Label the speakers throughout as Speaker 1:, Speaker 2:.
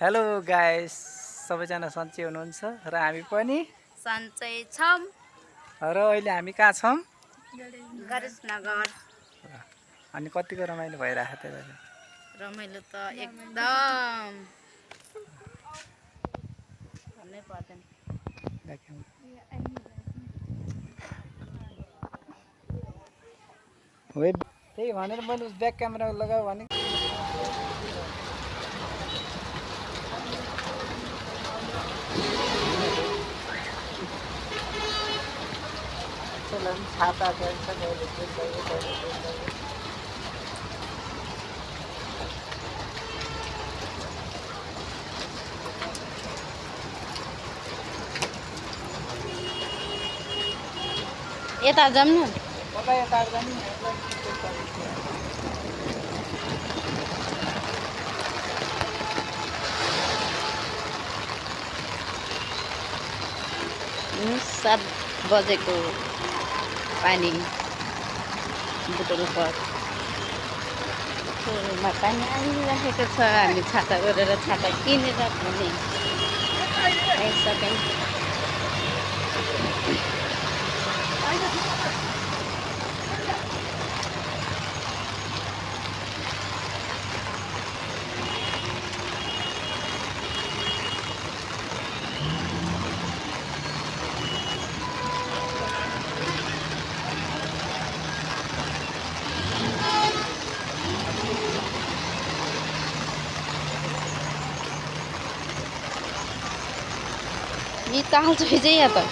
Speaker 1: Hello guys, सबैजना सन्चै हुनुहुन्छ र हामी पनि
Speaker 2: सन्चै छौँ
Speaker 1: र अहिले हामी कहाँ छौँ
Speaker 2: गणेशनगर।
Speaker 1: अनि कतिको रमाइलो भइरहेको थियो दाजु?
Speaker 2: रमाइलो त एकदम भन्नै पर्दैन।
Speaker 1: त्यही भनेर मैले ब्याक क्यामेरा लगाऊ भने छाता
Speaker 2: यता जाऊँ न। सात बजेको पानी बोतल बोतलमा पानी आइरहेको छ। हामी छाता गरेर छाता किनेर पनि आइसक्यौँ। ताल चाहिँ या त।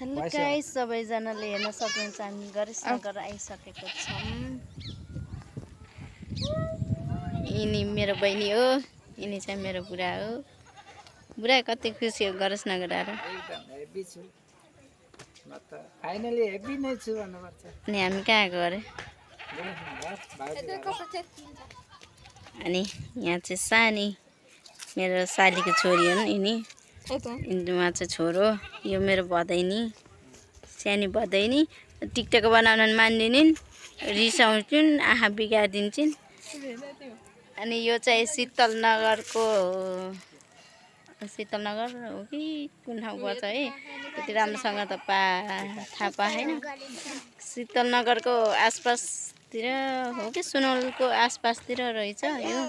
Speaker 2: हेलो गाइस, सबैजनाले हेर्न सक्नुहुन्छ हामी गणेशनगर आइसकेको छौँ। यिनी मेरो बहिनी हो, यिनी चाहिँ मेरो बुढा हो। बुढा कति खुसी हो गणेशनगर आएर?
Speaker 1: एकदम हेभी छु। म त फाइनली हेभी नै छु भन्नुपर्छ।
Speaker 2: अनि हामी कहाँ आएको अरे? अनि यहाँ चाहिँ सानी मेरो सालीको छोरी हो यिनी। उहाँ चाहिँ छोरो, यो मेरो भदैनी, सानी भदैनी। टिकटक बनाउन मान्दिनन्, रिसाउँछन्, आँखा बिगारिदिन्छन्। अनि यो चाहिँ शीतलनगरको शीतलनगर हो कि कुन ठाउँ पर्छ है, त्यति राम्रोसँग त थाहा पाएन। शीतलनगरको आसपासतिर हो कि सुनवलको आसपासतिर रहेछ यो।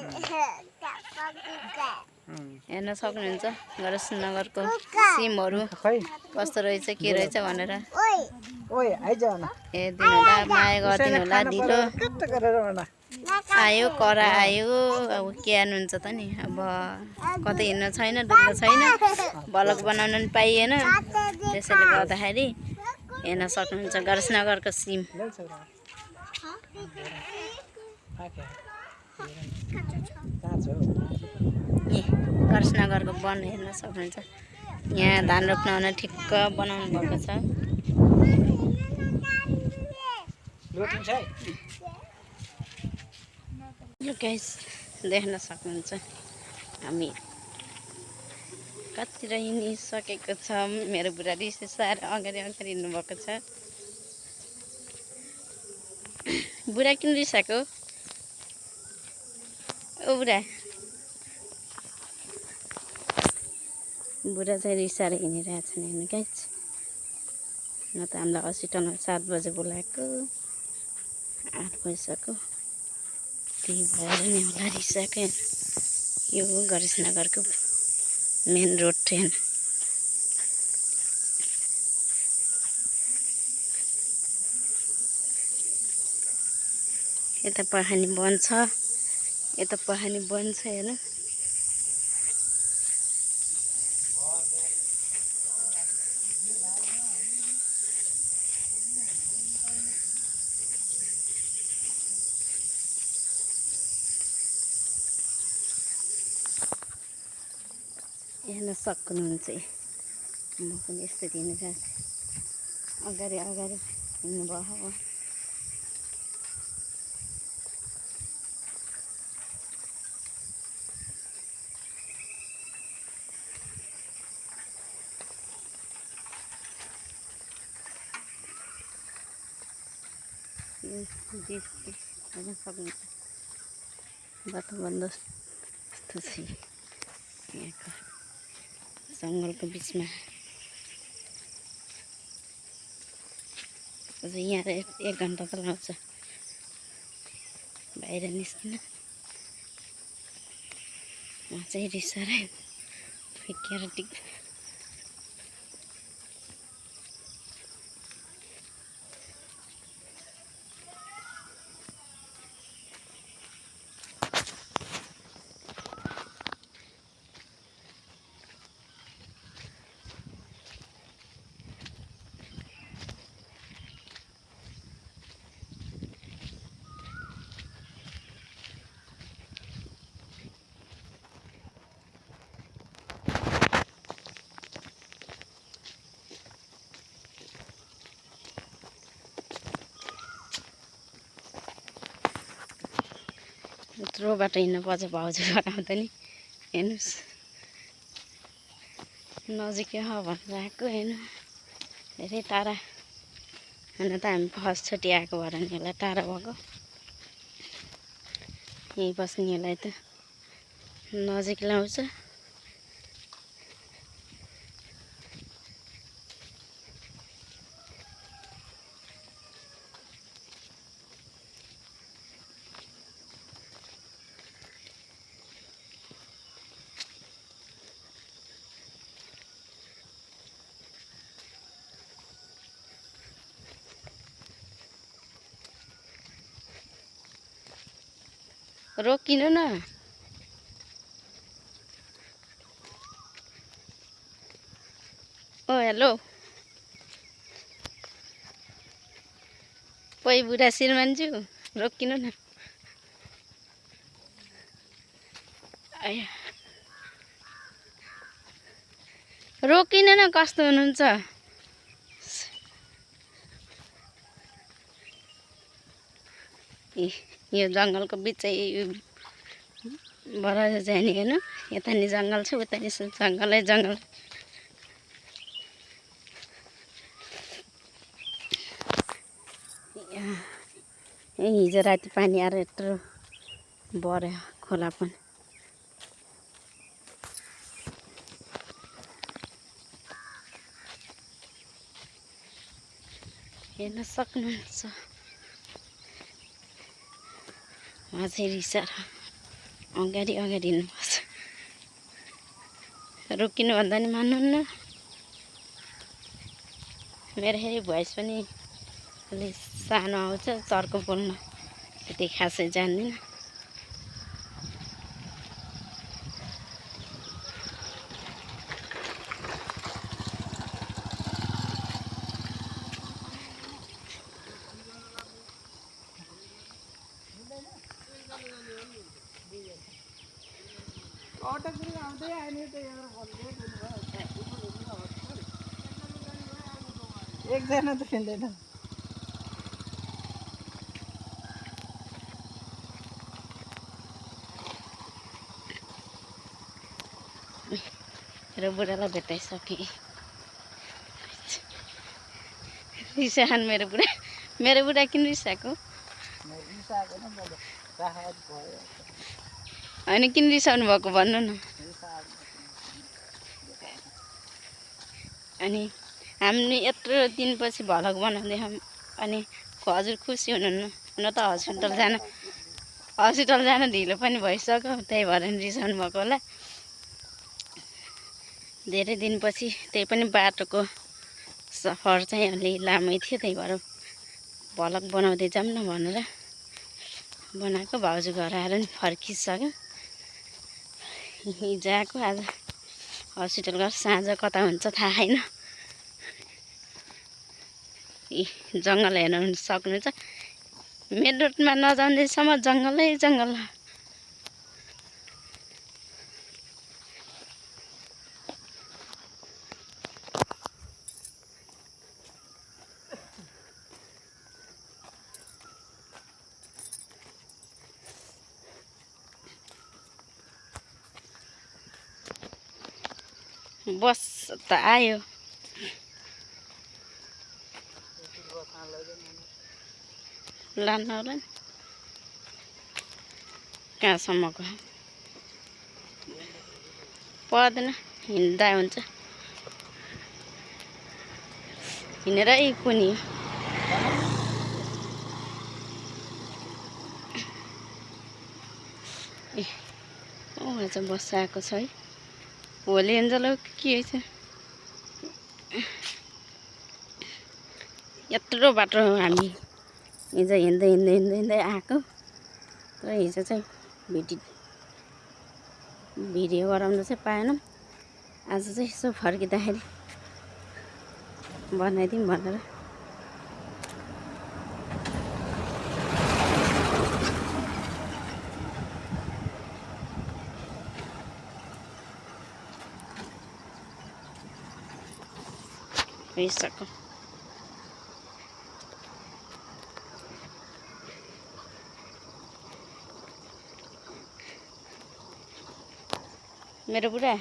Speaker 2: हेर्न सक्नुहुन्छ गणेशनगरको सिमहरू कस्तो रहेछ के रहेछ भनेर हेरिदिनु होला, माया गरिदिनु होला। ढिलो आयो करा आयो, अब के हाल्नुहुन्छ त नि। अब कतै हिँड्न छैन, डुल्न छैन, भ्लग बनाउन पनि पाइएन। त्यसैले गर्दाखेरि हेर्न सक्नुहुन्छ गणेशनगरको सिम। गणेशनगरको वन हेर्न सक्नुहुन्छ। यहाँ धान रोप्न ठिक्क बनाउनु भएको छ। गाइस देख्न सक्नुहुन्छ हामी कतिर हिँडिसकेको छ। मेरो बुढा रिसाएर अगाडि अगाडि हिँड्नुभएको छ। बुढा किन रिसाएको? ओ बुढा, बुढा चाहिँ रिसाएर हिँडिरहेछन् हेर्नु गाइस। न त हामीलाई हस्पिटलमा 7 बजे बोलाएको, 8 बजिसक्यो। त्यही भएर नि होला रिसाएको। यो हो गणेशनगरको मेन रोड ट्रेन। यता पहानी वन छ, यता पहानी वन छ हेर्नु। हेर्न सक्नुहुन्छ। म पनि यस्तो हिँडिरहेको थिएँ, अगाडि अगाडि हिँड्नुभयो। हेर्न सक्नुहुन्छ बाटो बन्द यस्तो यहाँको जङ्गलको बिचमा अझै यहाँ 1 घन्टा त लाउँछ बाहिर निस्किन। म चाहिँ रिसाएर फिकेर टिक यत्रो बाटो हिँड्नुपर्छ भाउजू लगाउँदा नि। हेर्नुहोस् नजिकै हो भनेर आएको हेर्नु धेरै टाढा। हुन त हामी फर्स्टचोटि आएको भएर नि यसलाई टाढा भएको, यहीँ बस्नेहरूलाई त नजिक लाउँछ। रोकिनु न। ओ हेलो कोही बुढा श्रीमान्जू रोकिनु न। आया रोकिनु न, कस्तो हुनुहुन्छ? यो जङ्गलको बिच बाट जाने हेर्नु, यता नि जङ्गल छ उता नि जङ्गलै जङ्गल। हिजो राति पानी आएर यत्रो बढ्यो खोला पनि। हेर्न सक्नुहुन्छ उहाँ चाहिँ रिसाएर अगाडि हिँड्नुपर्छ। रोकिनु भन्दा नि मान्नुहुन्न। मेरो फेरि भोइस पनि अलिक सानो आउँछ, चर्को बोल्न त्यति खासै जान्दिनँ।
Speaker 1: एकजना त हिँड्दैन।
Speaker 2: मेरो बुढालाई भेटाइसकेँ। रिसाहान मेरो बुढा किन रिसाएको? होइन किन रिसाउनु भएको भन्नु न। अनि हामी यत्रो दिनपछि भ्लग बनाउँदैछौँ अनि हजुर खुसी हुनुहुन्न? हुन त हस्पिटल जान ढिलो पनि भइसक्यो, त्यही भएर नि रिसाउनु भएको होला। धेरै दिनपछि, त्यही पनि बाटोको सफर चाहिँ अलि लामै थियो, त्यही भएर भ्लग बनाउँदै जाऊँ न भनेर बनाएको। भाउजू घर आएर नि फर्किसक्यो। हिजो आएको, आज हस्पिटल गएर साँझ कता हुन्छ थाहा छैन। जङ्गल हेर्न सक्नुहुन्छ। मेन रोडमा नजान्दैसम्म जङ्गलै जङ्गल। बस त आयो। लान्न होला नि कहाँसम्मको। पर्दैन हिँड्दा हुन्छ हिँडेर कुनी वहाँ चाहिँ बस आएको छ है भोलि एन्जल के छ यत्रो बाटो हामी हिजो हिँड्दै हिँड्दै हिँड्दै हिँड्दै आएको तर हिजो चाहिँ भिडियो गराउनु चाहिँ पाएनौँ आज चाहिँ यसो फर्किँदाखेरि बनाइदिउँ भनेर गइसक्यो मेरो बुढा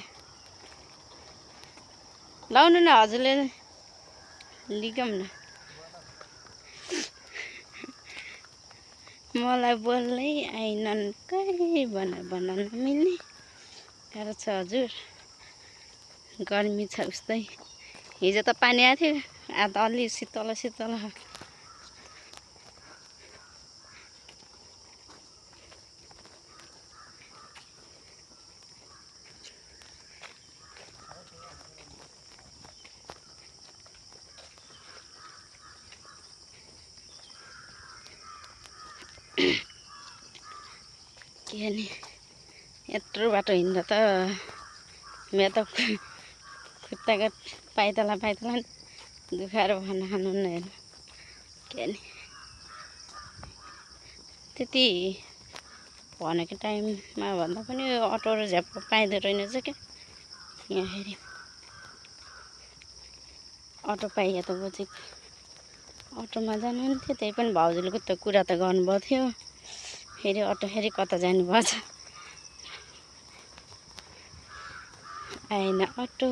Speaker 2: लाउनु न हजुरले लिगौँ न मलाई बोल्नै आएनन् कहीँ भन्न नमिल्ने गाह्रो छ हजुर गर्मी छ उस्तै हिजो त पानी आएको थियो आज अलि शीतल शीतल के नि यत्रो बाटो हिँड्दा त मेरो त खुट्टाको पाइतला दुखाएर खानु न हेर्नु के नि त्यति भनेको टाइममा भन्दा पनि अटो र झ्याप्प पाइँदो रहेनछ क्या यहाँ फेरि अटो पाइए त बजेको अटोमा जानुहुन्थ्यो त्यही पनि भाउजूले त कुरा त गर्नुभएको थियो फेरि अटो फेरि कता जानुभएछ आएन अटो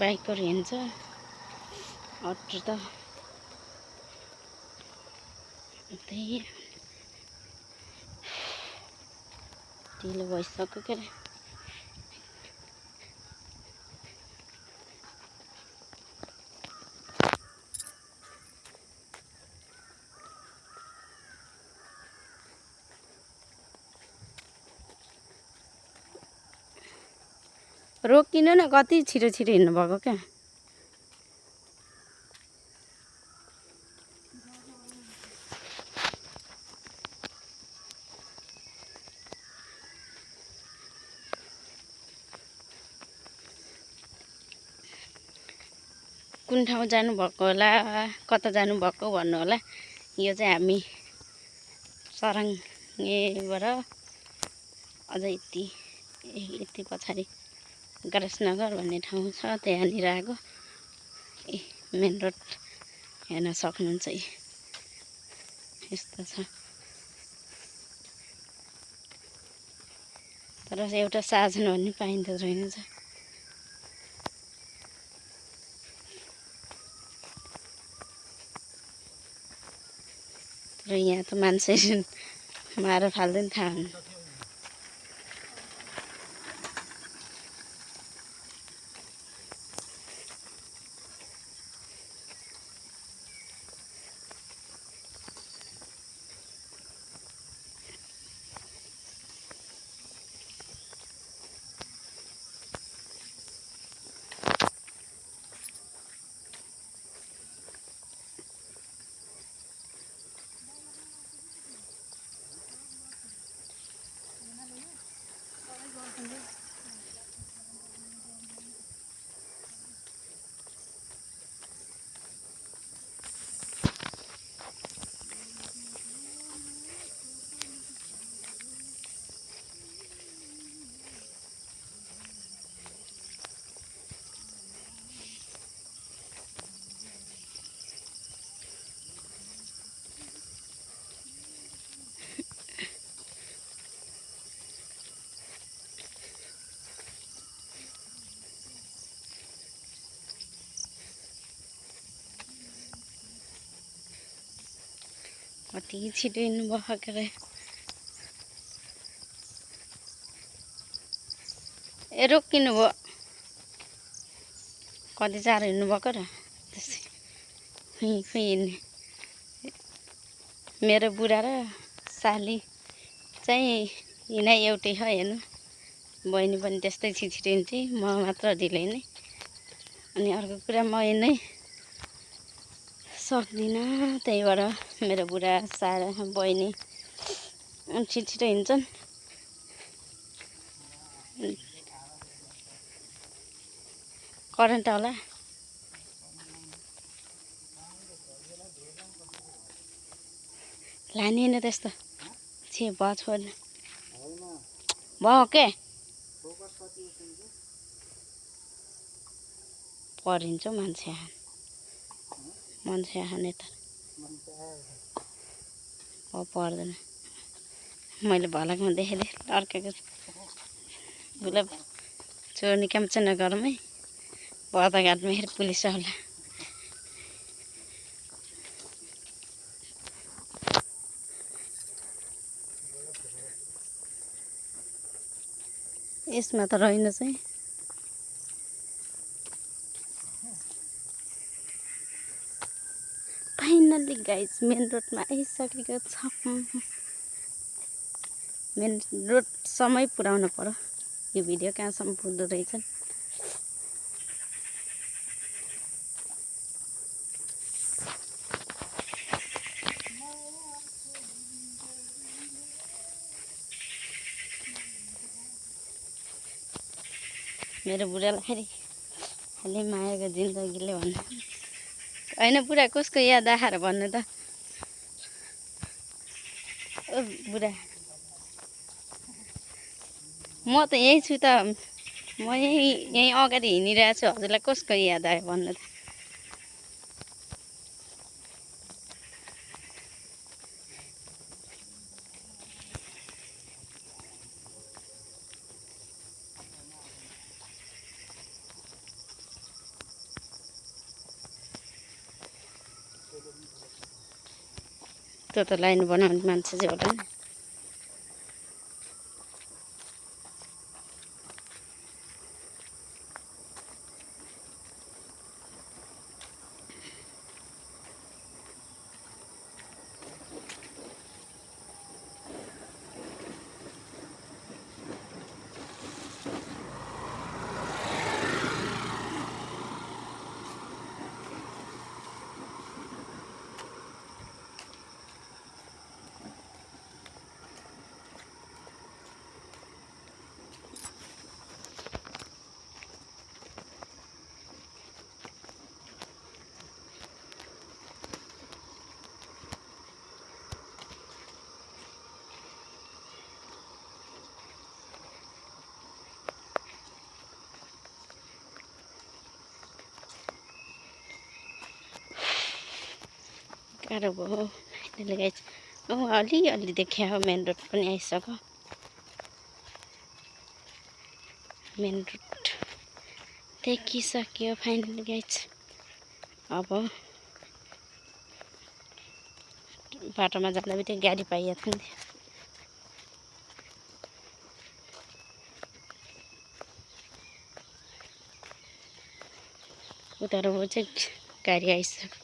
Speaker 2: बाइकहरू हिँड्छ अटो त त्यही ढिलो भइसक्यो के अरे रोकिनु न कति छिटो छिटो हिँड्नु भएको क्या कुन ठाउँ जानुभएको होला कता जानुभएको भन्नु होला यो चाहिँ हामी सराङबाट अझ यति पछाडि गरासनगर भन्ने ठाउँ छ त्यहाँनिर आएको मेन रोड हेर्न सक्नुहुन्छ यस्तो छ तर एउटा साधन भन्ने पाइँदो रहेनछ र यहाँ त मान्छे मार फाल्दैन थाहा हुन्न कति छिटो हिँड्नु भयो के अरे ए रोकिनु भयो कति चाँडो हिँड्नु भएको र त्यस्तै हिँड्ने मेरो बुढा र साली चाहिँ हिँडाइ एउटै हो हेर्नु बहिनी पनि त्यस्तै छिटो हिँड्थे म मात्र ढिलै नै अनि अर्को कुरा म हिँड्नै सक्दिनँ त्यही भएर मेरो बुढा बहिनी छिटो हिँड्छन् करेन्ट होला लाने होइन त्यस्तो छे भयो छोड्नु भयो के परिन्छ मान्छे आने त पर्दैन मैले भलाकोमा देखेँ अर्काको गुलाब चोर्ने काम चाहिँ नगरौँ है बर्दाघाटमा हेर पुलिस आउला यसमा त रहेन चाहिँ फाइनल्ली गाइज मेन रोडमा आइसकेको छ मेन रोडसम्मै पुर्याउनु पर्यो यो भिडियो कहाँसम्म पुग्दो रहेछ मेरो बुढालाई फेरि खालि मायाको जिन्दगीले भन्नु होइन बुढा कसको याद आएर भन्नु त ओ बुढा म त यहीँ छु त म यहीँ अगाडि हिँडिरहेको छु हजुरलाई कसको याद आयो भन्नु त त्यो त लाइन बनाउने मान्छे चाहिँ होला नि गाह्रो भयो फाइनली गाइज अलि देखिया हो मेन रोड पनि आइसक्यो मेन रोड देखिसक्यो फाइनली गाइज अब बाटोमा जाँदा बित्तिकै गाडी पाइहाल्छ नि उता चाहिँ गाडी आइसक्यो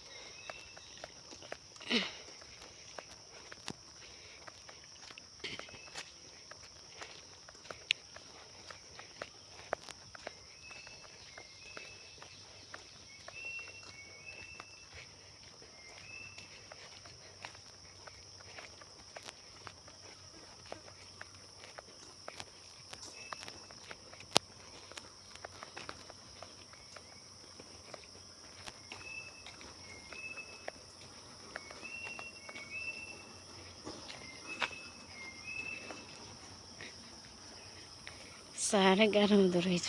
Speaker 2: साह्रै गाह्रो हुँदो रहेछ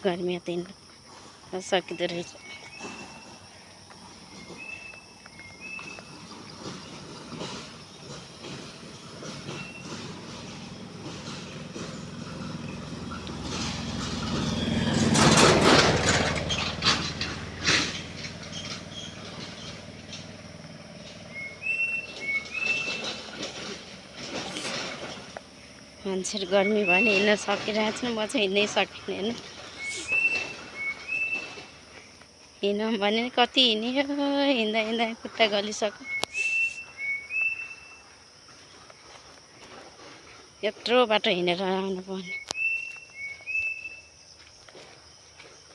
Speaker 2: गर्मी त हिँड्नु सकिँदो रहेछ मान्छेहरू गर्मी भयो भने हिँड्न सकिरहेको छैन। म चाहिँ हिँड्नै सकिनँ हेर्नु। हिँडौँ भने कति हिँड्यो, हिँड्दा हिँड्दा खुट्टा गलिसक्यो। यत्रो बाटो हिँडेर आउनु पर्ने।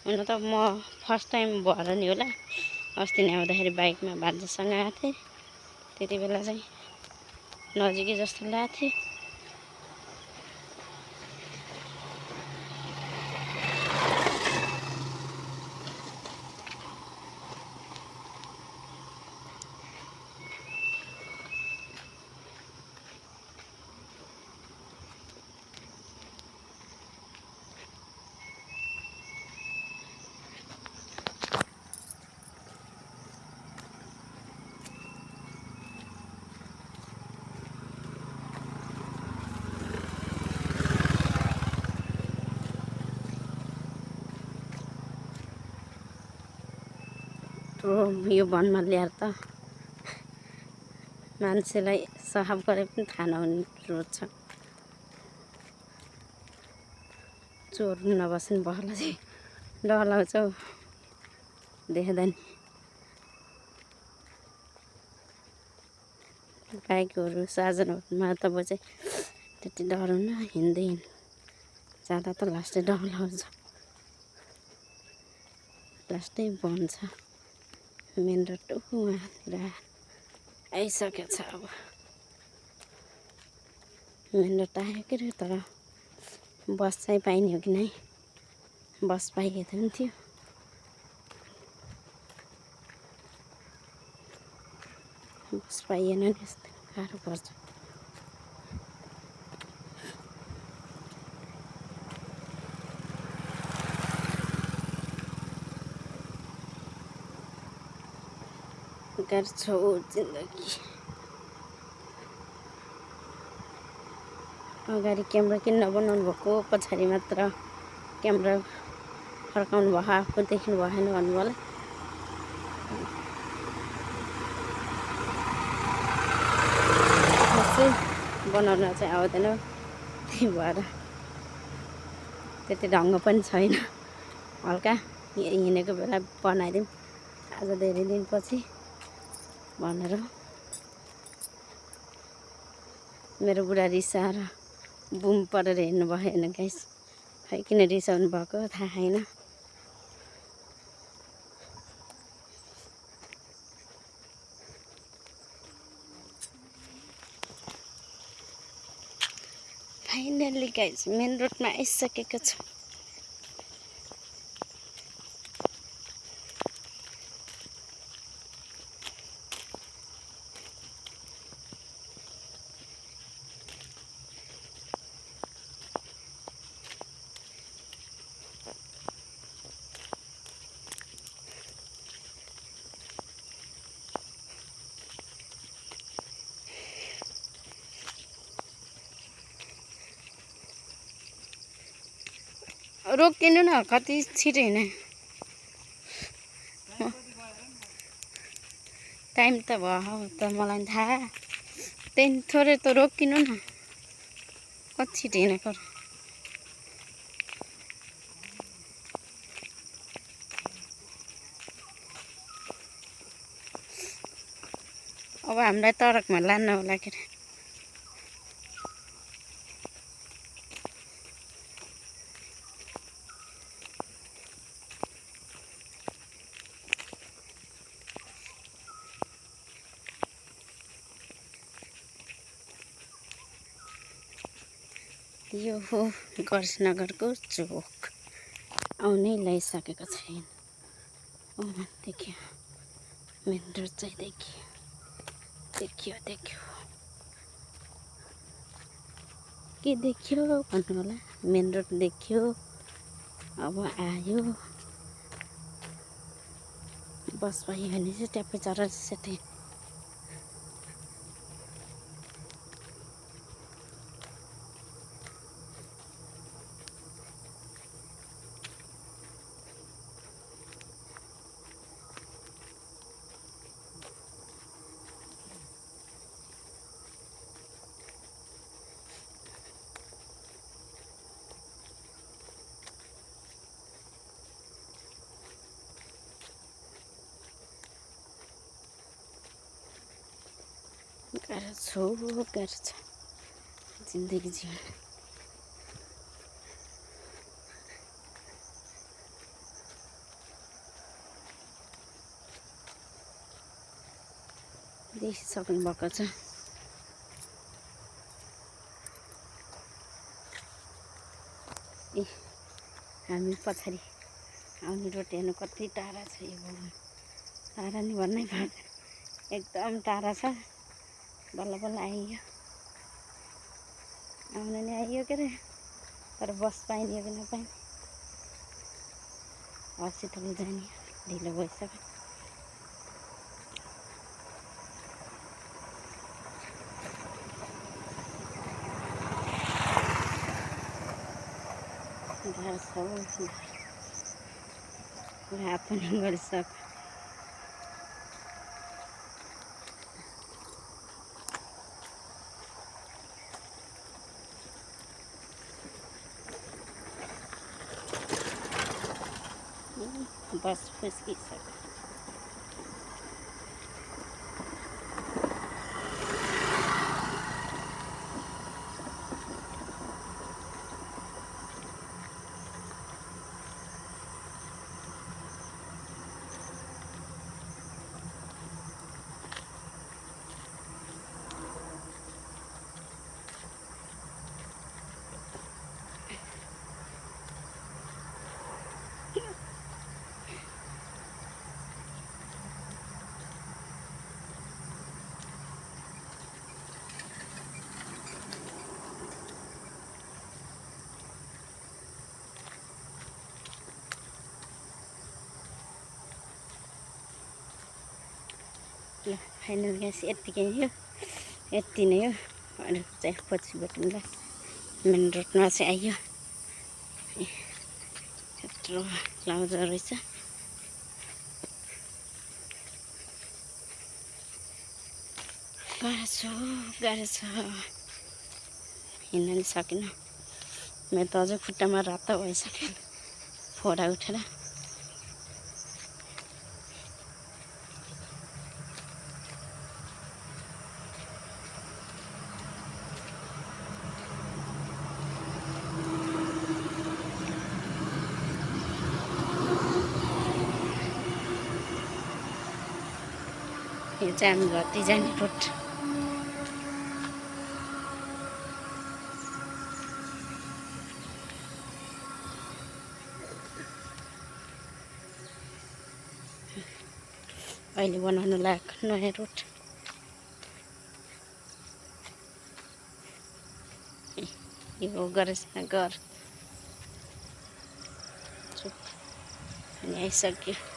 Speaker 2: हुन त म फर्स्ट टाइम भएर नि होला, अस्ति नै आउँदाखेरि बाइकमा भान्जासँग आएको थिएँ। त्यति बेला चाहिँ नजिकै जस्तो लागेको थियो। यो वनमा ल्याएर त मान्छेलाई सहाब गरे पनि थाहा नहुने रोड छ। चोर नबस्ने बहला चाहिँ डर लाग्छ हौ देख्दा नि। बाइकहरू साधनहरूमा त अब चाहिँ त्यति डर हुन्न, हिँड्दै जाँदा त लास्टै डर लाग्छ। लास्टै बन्छ। मेन रोड उहाँतिर आइसकेको छ। अब मेन रोड आयो के अरे, तर बस चाहिँ पाइने हो कि नै। बस पाइएको हुन्थ्यो। बस पाइएन नि, यस्तो गाह्रो पर्छ। गाह्रो छ जिन्दगी। अगाडि क्यामेरा किन नबनाउनु भएको, पछाडि मात्र क्यामेरा फर्काउनु भयो, आफू देख्नु भएन भन्नु होला। बनाउन चाहिँ आउँदैन, त्यही भएर त्यति ढङ्ग पनि छैन। हल्का हिँडेको बेला बनाइदिउँ आज धेरै दिनपछि भनेर। मेरो बुढा रिसाएर बुम परेर हिँड्नु भयो होइन गाइस। खै किन रिसाउनु भएको थाहा छैन। फाइनल्ली गाइस मेन रोडमा आइसकेको छ। रोकिनु न, कति छिटो हिँड्ने। टाइम त भयो त मलाई थाहा, त्यहाँदेखि थोरै त रोकिनु न, कति छिटो हिँडेको। अब हामीलाई टरकमा लान्न होला के अरे। यो हो गणेशनगरको चोक। आउनै ल्याइसकेको छैन। देखियो मेन रोड चाहिँ देखियो के देखियो भन्नु होला। मेन रोड देखियो। अब आयो बस पाइयो भने चाहिँ ट्याप्पै चढेर सेटै। गाह्रो छ जिन्दगी जीवन। देखिसक्नु भएको छ। ए हामी पछाडि आउने रोड हेर्नु कति टाढा छ यो भगवान्। टाढा नि भन्नै पर्दैन, एकदम टाढा छ। बल्ल बल्ल आइयो, आउन नि आइयो के अरे, तर बस पाइने कि नपाइने। हस्पिटल जाने ढिलो भइसक्यो। गाह्रो छ, रात पनि गरिसक्यो। बस फुस्किसक्यो। ल फाइनल ग्यास यत्तिकै हो, यति नै हो। अरू चाहिँ पछि भेटौँला। मेन रोडमा चाहिँ आइयो। यत्रो लाउँदो रहेछ। गाह्रो छ हिँड्न नि सकिनँ। मेरो त अझै खुट्टामा रातो भइसक्यो फोरा उठेर। यो चाहिँ हामी घरतिर जाने रोड। अहिले बनाउनु लायक नयाँ रोड। यो गरेछ घर अनि आइसक्यो।